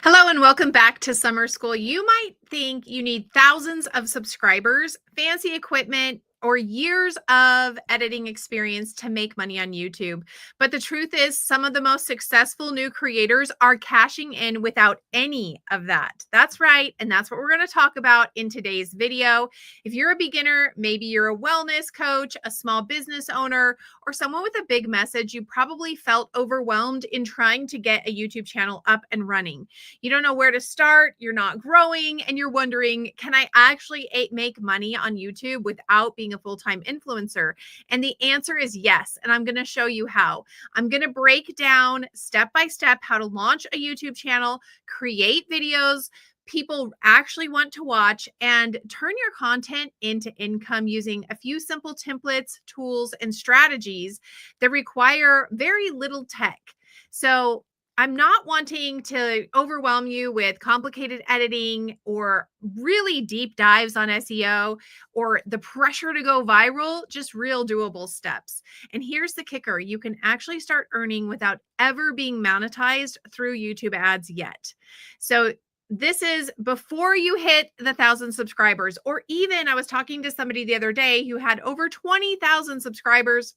Hello and welcome back to Summer School. You might think you need thousands of subscribers, fancy equipment, or years of editing experience to make money on YouTube. But the truth is, some of the most successful new creators are cashing in without any of that. That's right. And that's what we're going to talk about in today's video. If you're a beginner, maybe you're a wellness coach, a small business owner, or someone with a big message, you probably felt overwhelmed in trying to get a YouTube channel up and running. You don't know where to start, you're not growing, and you're wondering, can I actually make money on YouTube without being a full-time influencer? And the answer is yes. And I'm going to show you how. I'm going to break down step by step how to launch a YouTube channel, create videos people actually want to watch, and turn your content into income using a few simple templates, tools, and strategies that require very little tech. So I'm not wanting to overwhelm you with complicated editing or really deep dives on SEO or the pressure to go viral, just real doable steps. And here's the kicker. You can actually start earning without ever being monetized through YouTube ads yet. So this is before you hit the 1,000 subscribers, or even I was talking to somebody the other day who had over 20,000 subscribers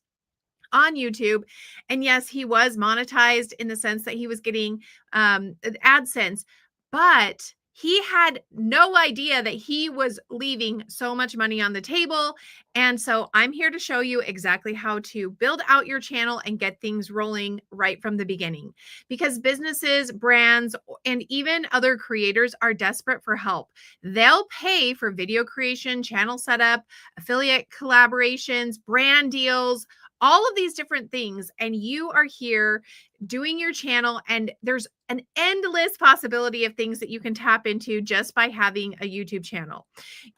on YouTube. And yes, he was monetized in the sense that he was getting AdSense, but he had no idea that he was leaving so much money on the table. And so I'm here to show you exactly how to build out your channel and get things rolling right from the beginning, because businesses, brands, and even other creators are desperate for help. They'll pay for video creation, channel setup, affiliate collaborations, brand deals, all of these different things. And you are here doing your channel, and there's an endless possibility of things that you can tap into just by having a YouTube channel,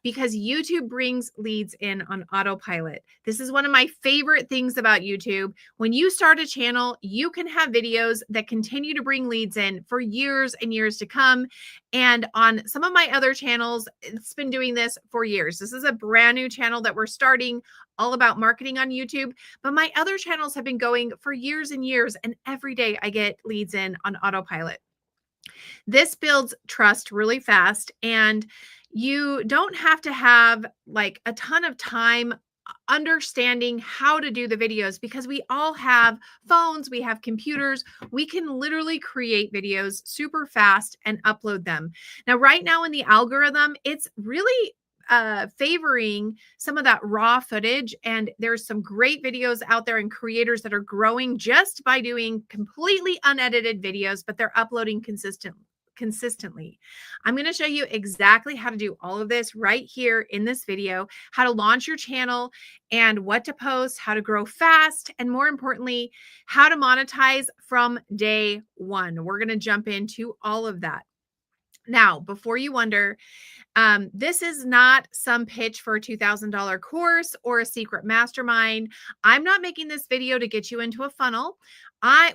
because YouTube brings leads in on autopilot. This is one of my favorite things about YouTube. When you start a channel, you can have videos that continue to bring leads in for years and years to come. And on some of my other channels, it's been doing this for years. This is a brand new channel that we're starting, all about marketing on YouTube. But my other channels have been going for years and years, and every day I get leads in on autopilot. This builds trust really fast, and you don't have to have like a ton of time understanding how to do the videos, because we all have phones, we have computers, we can literally create videos super fast and upload them. Now, right now in the algorithm, it's really favoring some of that raw footage, and there's some great videos out there and creators that are growing just by doing completely unedited videos, but they're uploading consistently. I'm going to show you exactly how to do all of this right here in this video, how to launch your channel and what to post, how to grow fast, and more importantly, how to monetize from day one. We're going to jump into all of that. Now, before you wonder, this is not some pitch for a $2,000 course or a secret mastermind. I'm not making this video to get you into a funnel.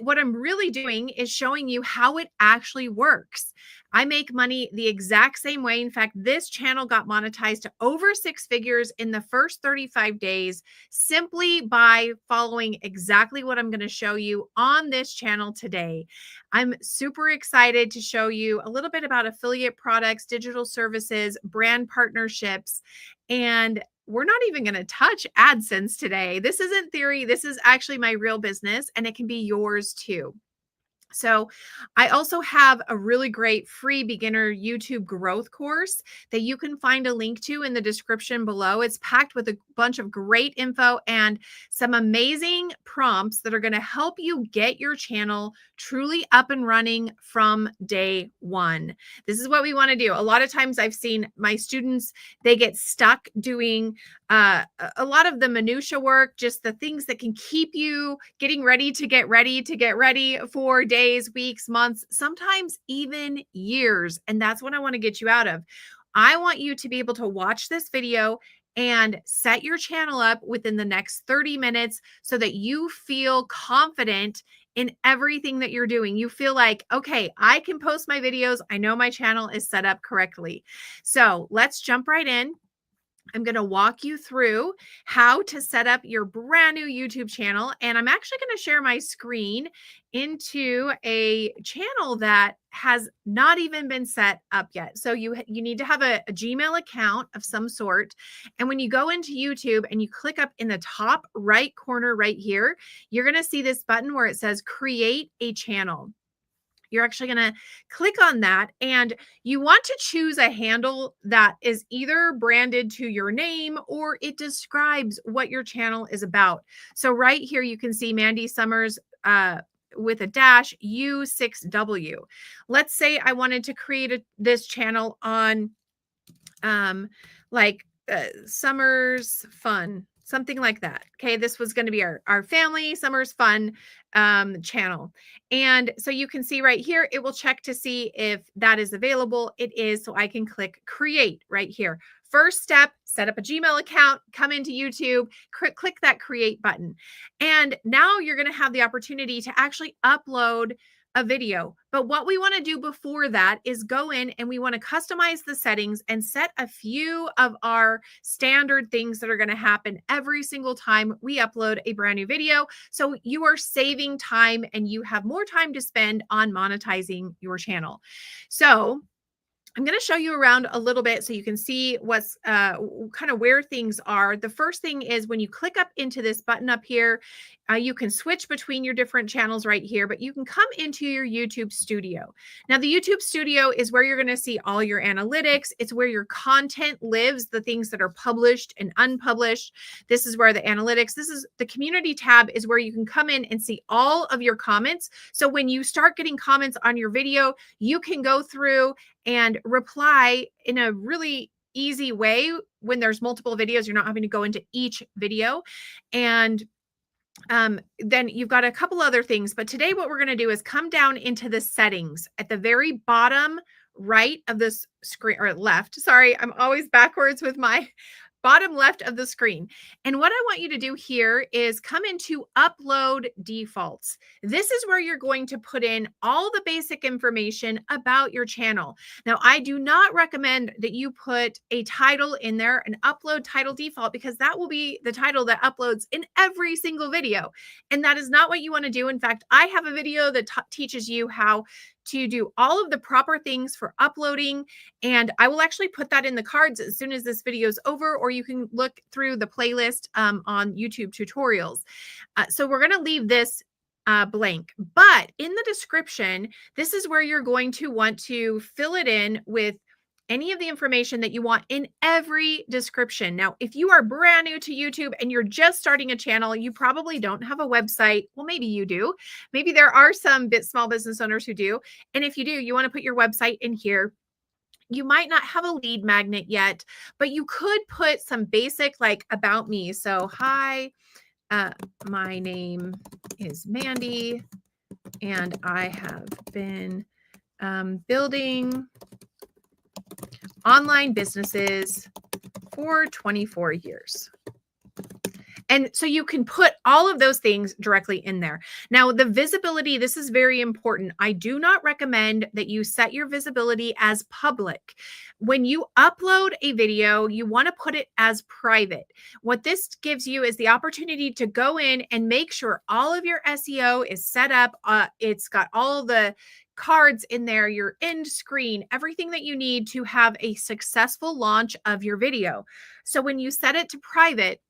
What I'm really doing is showing you how it actually works. I make money the exact same way. In fact, this channel got monetized to over 6 figures in the first 35 days simply by following exactly what I'm going to show you on this channel today. I'm super excited to show you a little bit about affiliate products, digital services, brand partnerships, and we're not even going to touch AdSense today. This isn't theory. This is actually my real business, and it can be yours too. So I also have a really great free beginner YouTube growth course that you can find a link to in the description below. It's packed with a bunch of great info and some amazing prompts that are going to help you get your channel truly up and running from day one. This is what we want to do. A lot of times I've seen my students, they get stuck doing a lot of the minutia work, just the things that can keep you getting ready to get ready for days, weeks, months, sometimes even years. And that's what I want to get you out of. I want you to be able to watch this video and set your channel up within the next 30 minutes so that you feel confident in everything that you're doing. You feel like, okay, I can post my videos. I know my channel is set up correctly. So let's jump right in. I'm going to walk you through how to set up your brand new YouTube channel. And I'm actually going to share my screen into a channel that has not even been set up yet. So you need to have a Gmail account of some sort. And when you go into YouTube and you click up in the top right corner right here, you're going to see this button where it says create a channel. You're actually going to click on that, and you want to choose a handle that is either branded to your name or it describes what your channel is about. So right here, you can see Mandy Sommers with a dash U6W. Let's say I wanted to create this channel on like Sommers Fun, something like that. Okay, this was going to be our family Sommers Fun channel. And so you can see right here, it will check to see if that is available. It is, so I can click create right here. First step, set up a Gmail account, come into YouTube, click that create button. And now you're going to have the opportunity to actually upload a video. But what we want to do before that is go in and we want to customize the settings and set a few of our standard things that are going to happen every single time we upload a brand new video. So you are saving time and you have more time to spend on monetizing your channel. So I'm going to show you around a little bit so you can see what's kind of where things are. The first thing is when you click up into this button up here, you can switch between your different channels right here, but you can come into your YouTube studio. Now, the YouTube studio is where you're going to see all your analytics. It's where your content lives, the things that are published and unpublished. This is where the analytics, this is the community tab is where you can come in and see all of your comments. So when you start getting comments on your video, you can go through and reply in a really easy way. When there's multiple videos, you're not having to go into each video. And then you've got a couple other things. But today what we're going to do is come down into the settings at the very bottom right of this screen, or left. Sorry, I'm always backwards with my bottom left of the screen. And what I want you to do here is come into upload defaults. This is where you're going to put in all the basic information about your channel. Now, I do not recommend that you put a title in there, an upload title default, because that will be the title that uploads in every single video. And that is not what you want to do. In fact, I have a video that teaches you how to do all of the proper things for uploading. And I will actually put that in the cards as soon as this video is over, or you can look through the playlist on YouTube tutorials. So we're going to leave this blank, but in the description, this is where you're going to want to fill it in with any of the information that you want in every description. Now, if you are brand new to YouTube and you're just starting a channel, you probably don't have a website. Well, maybe you do. Maybe there are some small business owners who do. And if you do, you want to put your website in here. You might not have a lead magnet yet, but you could put some basic like about me. So, hi, my name is Mandy, and I have been building online businesses for 24 years. And so you can put all of those things directly in there. Now, the visibility, this is very important. I do not recommend that you set your visibility as public. When you upload a video, you want to put it as private. What this gives you is the opportunity to go in and make sure all of your SEO is set up. It's got all the cards in there, your end screen, everything that you need to have a successful launch of your video. So when you set it to private,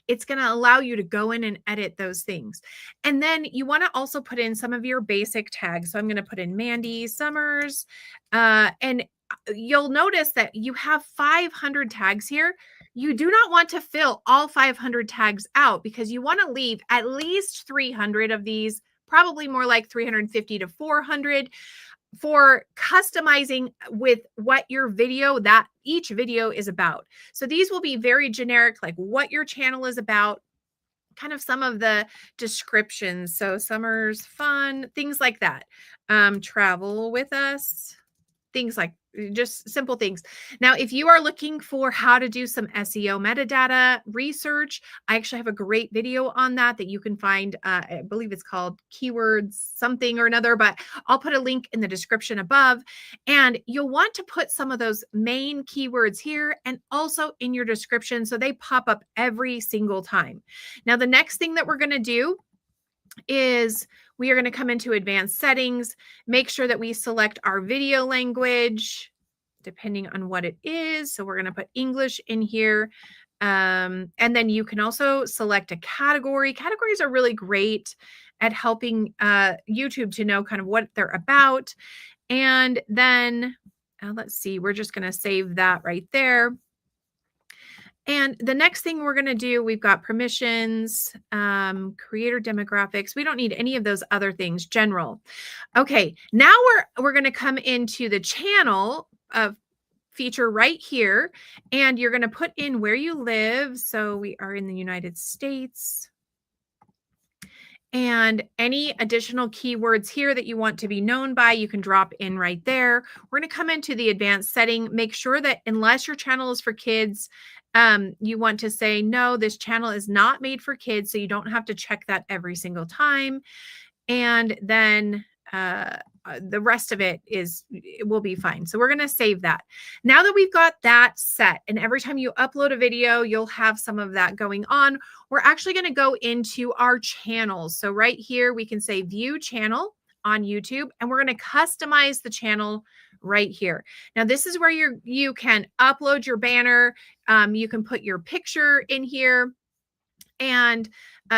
it's going to allow you to go in and edit those things. And then you want to also put in some of your basic tags. So I'm going to put in Mandy Sommers, and you'll notice that you have 500 tags here. You do not want to fill all 500 tags out because you want to leave at least 300 of these, probably more like 350 to 400 for customizing with what your video, that each video is about. So these will be very generic, like what your channel is about, kind of some of the descriptions. So Sommers Fun, things like that. Travel with us, things like just simple things. Now, if you are looking for how to do some SEO metadata research, I actually have a great video on that you can find. I believe it's called keywords something or another, but I'll put a link in the description above. And you'll want to put some of those main keywords here and also in your description so they pop up every single time. Now, the next thing that we're going to do is we are going to come into advanced settings, make sure that we select our video language, depending on what it is. So we're going to put English in here. And then you can also select a category. Categories are really great at helping YouTube to know kind of what they're about. And then let's see, we're just going to save that right there. And the next thing we're going to do, we've got permissions, creator demographics. We don't need any of those other things, general. Okay, now we're going to come into the channel feature right here, and you're going to put in where you live. So we are in the United States. And any additional keywords here that you want to be known by, you can drop in right there. We're going to come into the advanced setting. Make sure that unless your channel is for kids, you want to say, no, this channel is not made for kids. So you don't have to check that every single time. And then the rest of it will be fine. So we're going to save that. Now that we've got that set, and every time you upload a video, you'll have some of that going on. We're actually going to go into our channels. So right here, we can say view channel on YouTube, and we're going to customize the channel right here. Now, this is where you can upload your banner. You can put your picture in here, and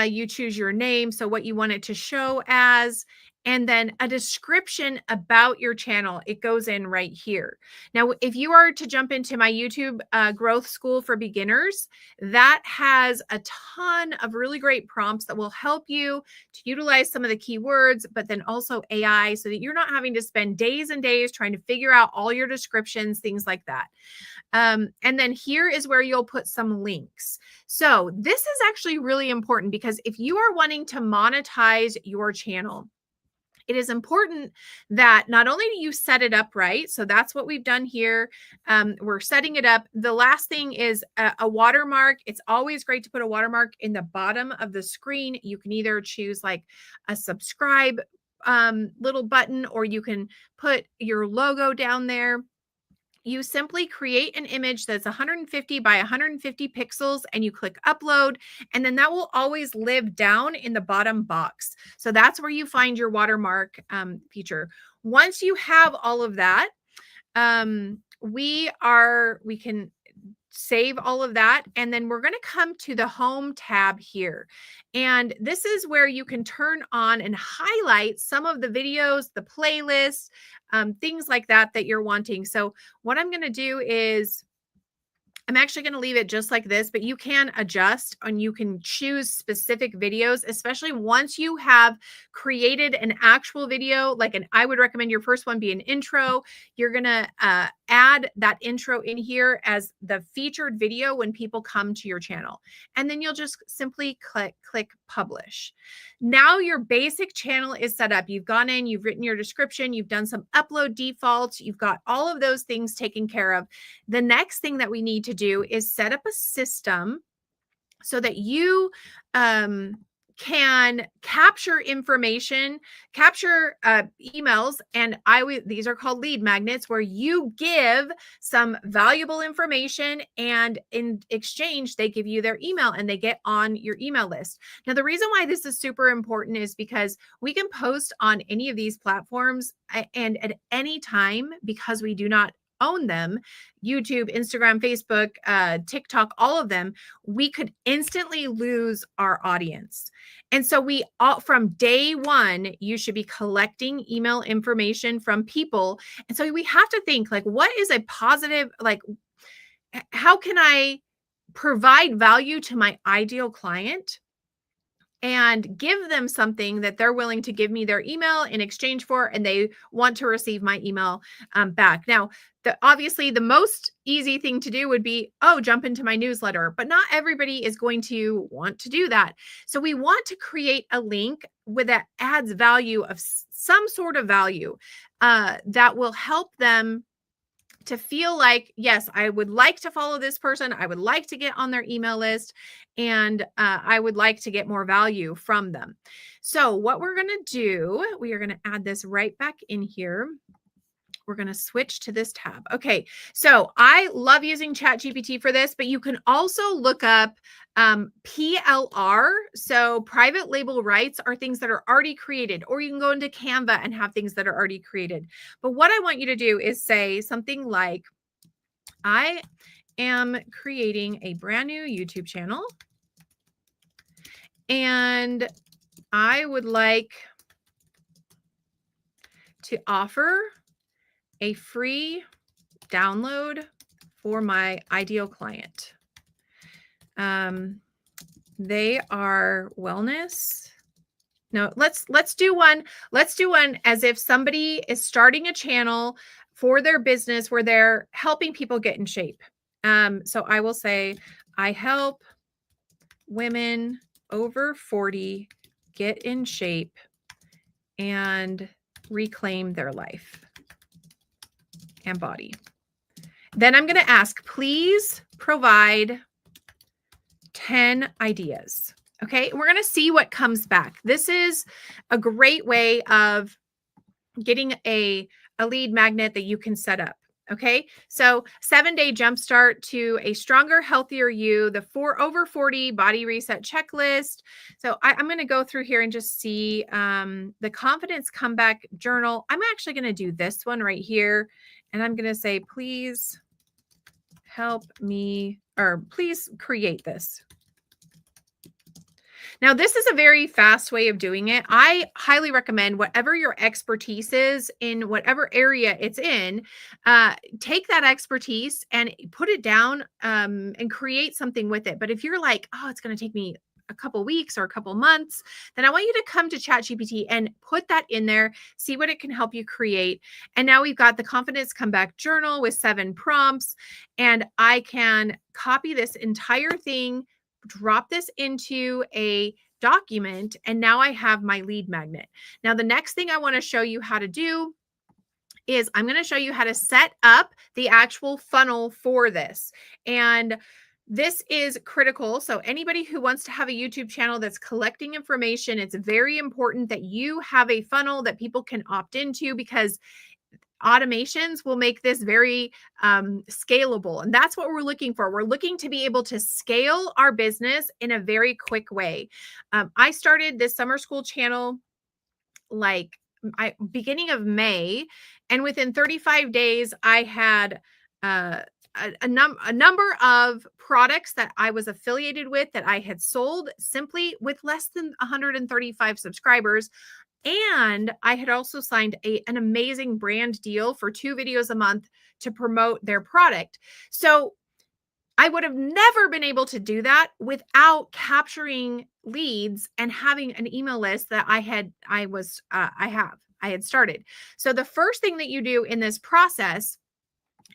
you choose your name, so what you want it to show as, and then a description about your channel. It goes in right here. Now, if you are to jump into my YouTube Growth School for Beginners, that has a ton of really great prompts that will help you to utilize some of the keywords, but then also AI, so that you're not having to spend days and days trying to figure out all your descriptions, things like that. And then here is where you'll put some links. So this is actually really important, because if you are wanting to monetize your channel, it is important that not only do you set it up right, so that's what we've done here. We're setting it up. The last thing is a watermark. It's always great to put a watermark in the bottom of the screen. You can either choose like a subscribe little button, or you can put your logo down there. You simply create an image that's 150 by 150 pixels, and you click upload, and then that will always live down in the bottom box. So that's where you find your watermark feature. Once you have all of that, we can save all of that. And then we're going to come to the home tab here. And this is where you can turn on and highlight some of the videos, the playlists, things like that you're wanting. So what I'm going to do is I'm actually going to leave it just like this, but you can adjust and you can choose specific videos, especially once you have created an actual video. I would recommend your first one be an intro. You're going to add that intro in here as the featured video when people come to your channel. And then you'll just simply click publish. Now your basic channel is set up. You've gone in, you've written your description, you've done some upload defaults, you've got all of those things taken care of. The next thing that we need to do is set up a system so that you can capture information, capture emails, and these are called lead magnets, where you give some valuable information, and in exchange, they give you their email and they get on your email list. Now, the reason why this is super important is because we can post on any of these platforms and at any time, because we do not own them, YouTube, Instagram, Facebook, TikTok, all of them, we could instantly lose our audience. And so from day one, you should be collecting email information from people. And so we have to think, what is a positive, how can I provide value to my ideal client and give them something that they're willing to give me their email in exchange for, and they want to receive my email back. Now, obviously, the most easy thing to do would be, jump into my newsletter, but not everybody is going to want to do that. So we want to create a link that adds value of some sort of value that will help them to feel like, yes, I would like to follow this person. I would like to get on their email list, and I would like to get more value from them. So what we're going to do, we are going to add this right back in here. We're going to switch to this tab. Okay. So I love using ChatGPT for this, but you can also look up PLR. So private label rights are things that are already created, or you can go into Canva and have things that are already created. But what I want you to do is say something like, I am creating a brand new YouTube channel, and I would like to offer a free download for my ideal client. They are wellness. No, let's do one. Let's do one as if somebody is starting a channel for their business where they're helping people get in shape. So I will say, I help women over 40 get in shape and reclaim their life and body. Then I'm going to ask, please provide 10 ideas. Okay. We're going to see what comes back. This is a great way of getting a lead magnet that you can set up. Okay. So 7-day jumpstart to a stronger, healthier you, the over 40 body reset checklist. So I'm going to go through here and just see the confidence comeback journal. I'm actually going to do this one right here. And I'm going to say, please help me, or please create this. Now, this is a very fast way of doing it. I highly recommend whatever your expertise is in whatever area it's in, take that expertise and put it down and create something with it. But if you're like, oh, it's going to take me a couple weeks or a couple months, then I want you to come to ChatGPT and put that in there, see what it can help you create. And now we've got the confidence comeback journal with 7 prompts, and I can copy this entire thing, drop this into a document, and now I have my lead magnet. Now, the next thing I want to show you how to do is I'm going to show you how to set up the actual funnel for this. And this is critical. So anybody who wants to have a YouTube channel that's collecting information, it's very important that you have a funnel that people can opt into, because automations will make this very scalable. And that's what we're looking for. We're looking to be able to scale our business in a very quick way. I started this summer school channel beginning of May, and within 35 days, I had a number of products that I was affiliated with that I had sold simply with less than 135 subscribers. And I had also signed an amazing brand deal for 2 videos a month to promote their product. So I would have never been able to do that without capturing leads and having an email list that I had started. So the first thing that you do in this process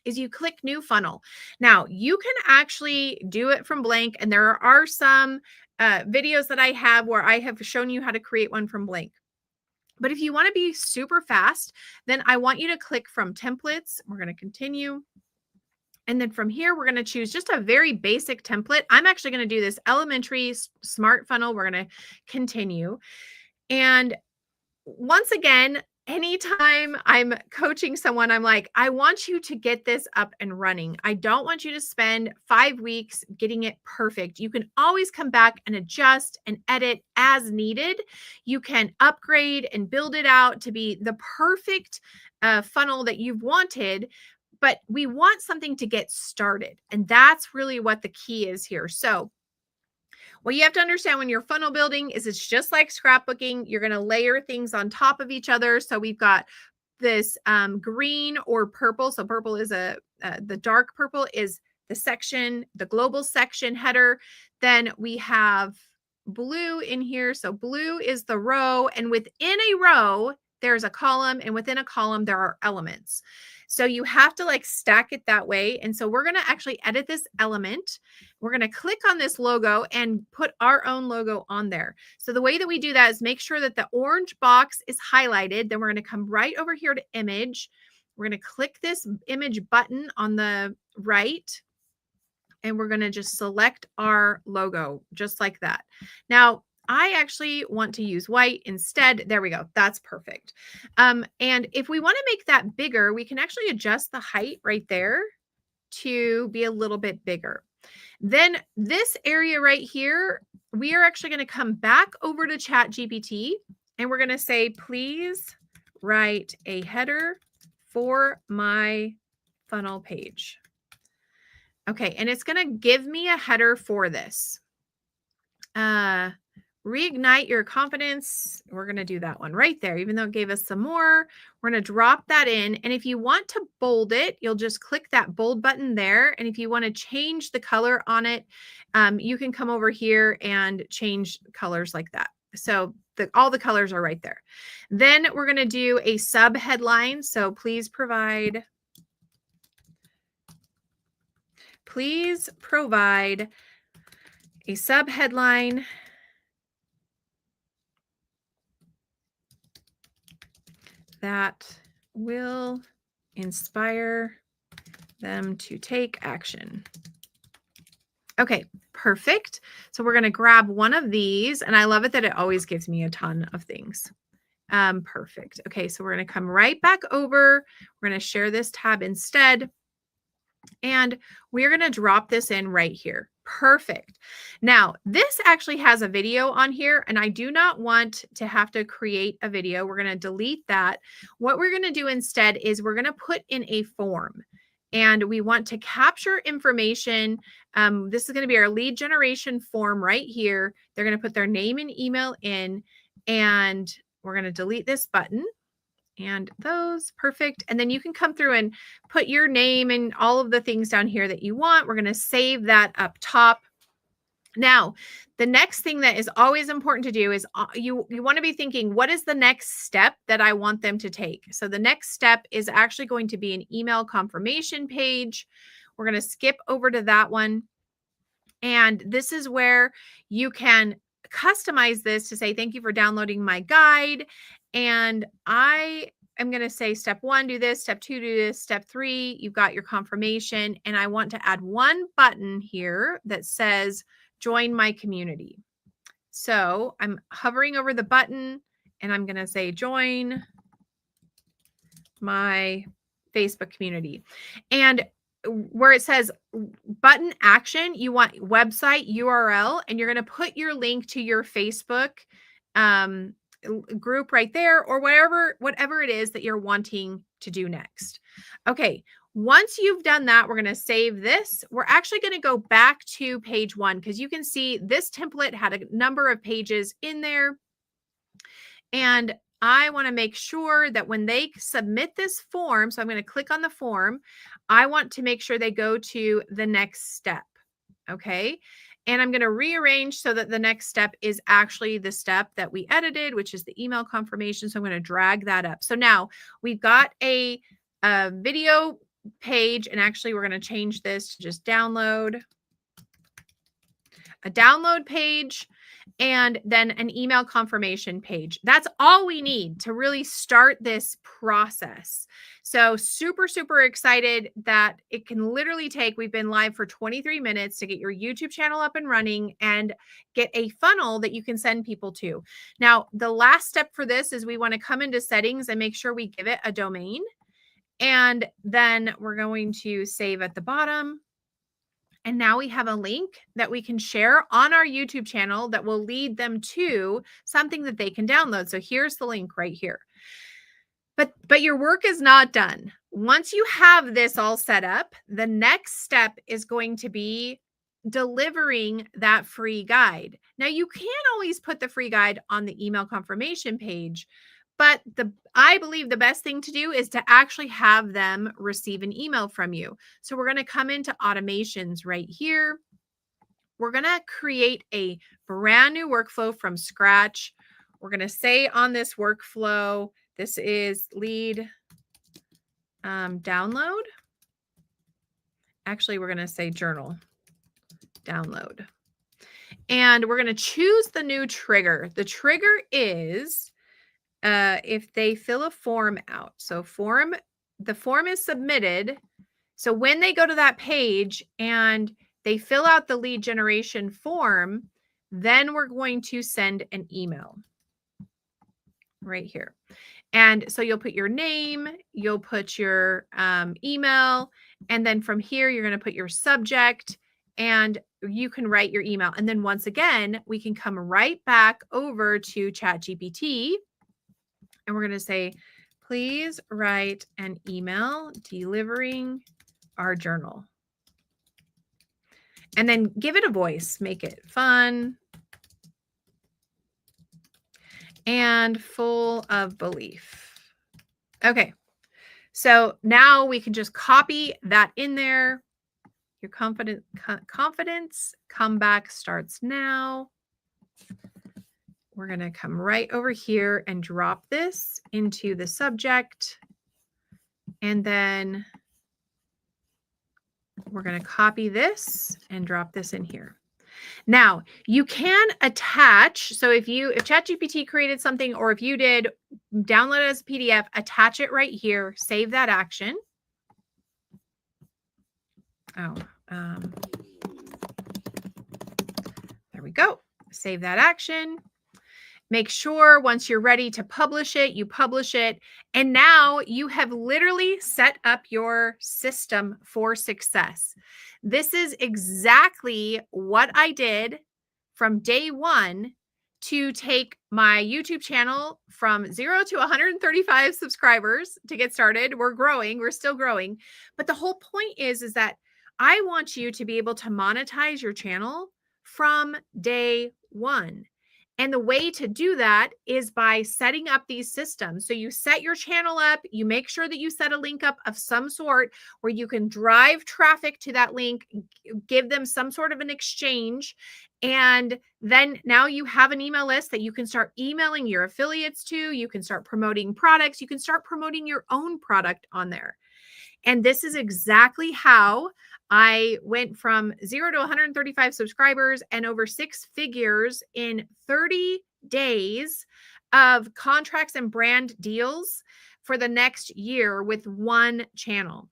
is you click new funnel. Now you can actually do it from blank. And there are some videos that I have where I have shown you how to create one from blank. But if you want to be super fast, then I want you to click from templates. We're going to continue. And then from here, we're going to choose just a very basic template. I'm actually going to do this elementary smart funnel. We're going to continue. And once again, anytime I'm coaching someone, I'm like, I want you to get this up and running. I don't want you to spend 5 weeks getting it perfect. You can always come back and adjust and edit as needed. You can upgrade and build it out to be the perfect funnel that you've wanted. But we want something to get started. And that's really what the key is here. So what you have to understand when you're funnel building is it's just like scrapbooking. You're going to layer things on top of each other. So we've got this green or purple. So purple is the dark purple is the section, the global section header. Then we have blue in here. So blue is the row, and within a row, there's a column, and within a column, there are elements. So you have to stack it that way. And so we're going to actually edit this element. We're going to click on this logo and put our own logo on there. So the way that we do that is make sure that the orange box is highlighted. Then we're going to come right over here to image. We're going to click this image button on the right, and we're going to just select our logo just like that. Now, I actually want to use white instead. There we go. That's perfect. And if we want to make that bigger, we can actually adjust the height right there to be a little bit bigger. Then this area right here, we are actually going to come back over to ChatGPT, and we're going to say, please write a header for my funnel page. Okay, and it's going to give me a header for this. Reignite your confidence. We're going to do that one right there, even though it gave us some more. We're going to drop that in. And if you want to bold it, you'll just click that bold button there. And if you want to change the color on it, you can come over here and change colors like that. So all the colors are right there. Then we're going to do a sub headline. So please provide a sub headline that will inspire them to take action. Okay, perfect. So we're going to grab one of these, and I love it that it always gives me a ton of things. Perfect. Okay, so we're going to come right back over. We're going to share this tab instead, and we're going to drop this in right here. Perfect. Now, this actually has a video on here, and I do not want to have to create a video. We're going to delete that. What we're going to do instead is we're going to put in a form, and we want to capture information. This is going to be our lead generation form right here. They're going to put their name and email in, and we're going to delete this button. And those, perfect. And then you can come through and put your name and all of the things down here that you want. We're going to save that up top. Now, the next thing that is always important to do is you want to be thinking, what is the next step that I want them to take? So the next step is actually going to be an email confirmation page. We're going to skip over to that one. And this is where you can customize this to say, thank you for downloading my guide. And I am going to say step 1, do this, step 2, do this, step 3, you've got your confirmation. And I want to add one button here that says join my community. So I'm hovering over the button and I'm going to say join my Facebook community. And where it says button action, you want website URL, and you're going to put your link to your Facebook group right there, or whatever it is that you're wanting to do next. Okay. Once you've done that, we're going to save this. We're actually going to go back to page 1 because you can see this template had a number of pages in there. And I want to make sure that when they submit this form, so I'm going to click on the form, I want to make sure they go to the next step. Okay. And I'm going to rearrange so that the next step is actually the step that we edited, which is the email confirmation. So I'm going to drag that up. So now we've got a video page, and actually we're going to change this to just download. A download page, and then an email confirmation page. That's all we need to really start this process. So super, super excited that it can literally take, we've been live for 23 minutes to get your YouTube channel up and running and get a funnel that you can send people to. Now, the last step for this is we want to come into settings and make sure we give it a domain. And then we're going to save at the bottom. And now we have a link that we can share on our YouTube channel that will lead them to something that they can download. So here's the link right here. But your work is not done. Once you have this all set up, the next step is going to be delivering that free guide. Now, you can always put the free guide on the email confirmation page, but I believe the best thing to do is to actually have them receive an email from you. So we're going to come into automations right here. We're going to create a brand new workflow from scratch. We're going to say on this workflow, this is lead download. Actually, we're going to say journal download. And we're going to choose the new trigger. The trigger is if they fill a form out. So form the form is submitted. So when they go to that page and they fill out the lead generation form, then we're going to send an email right here. And so you'll put your name, you'll put your email, and then from here, you're going to put your subject, and you can write your email. And then once again, we can come right back over to ChatGPT, and we're going to say, please write an email delivering our journal. And then give it a voice, make it fun and full of belief. Okay. So now we can just copy that in there. Your confidence comeback starts now. We're going to come right over here and drop this into the subject. And then we're going to copy this and drop this in here. Now, you can attach, so if ChatGPT created something, or if you did, download it as a PDF, attach it right here, save that action. There we go. Save that action. Make sure once you're ready to publish it, you publish it. And now you have literally set up your system for success. This is exactly what I did from day one to take my YouTube channel from 0 to 135 subscribers to get started. We're growing. We're still growing. But the whole point is that I want you to be able to monetize your channel from day one. And the way to do that is by setting up these systems. So you set your channel up, you make sure that you set a link up of some sort where you can drive traffic to that link, give them some sort of an exchange. And then now you have an email list that you can start emailing your affiliates to. You can start promoting products. You can start promoting your own product on there. And this is exactly how I went from 0 to 135 subscribers and over 6 figures in 30 days of contracts and brand deals for the next year with one channel.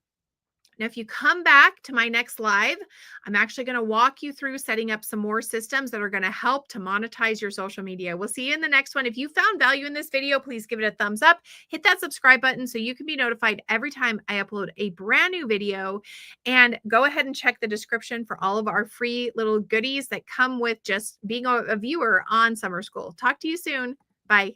Now, if you come back to my next live, I'm actually going to walk you through setting up some more systems that are going to help to monetize your social media. We'll see you in the next one. If you found value in this video, please give it a thumbs up. Hit that subscribe button so you can be notified every time I upload a brand new video. And go ahead and check the description for all of our free little goodies that come with just being a viewer on Summer School. Talk to you soon. Bye.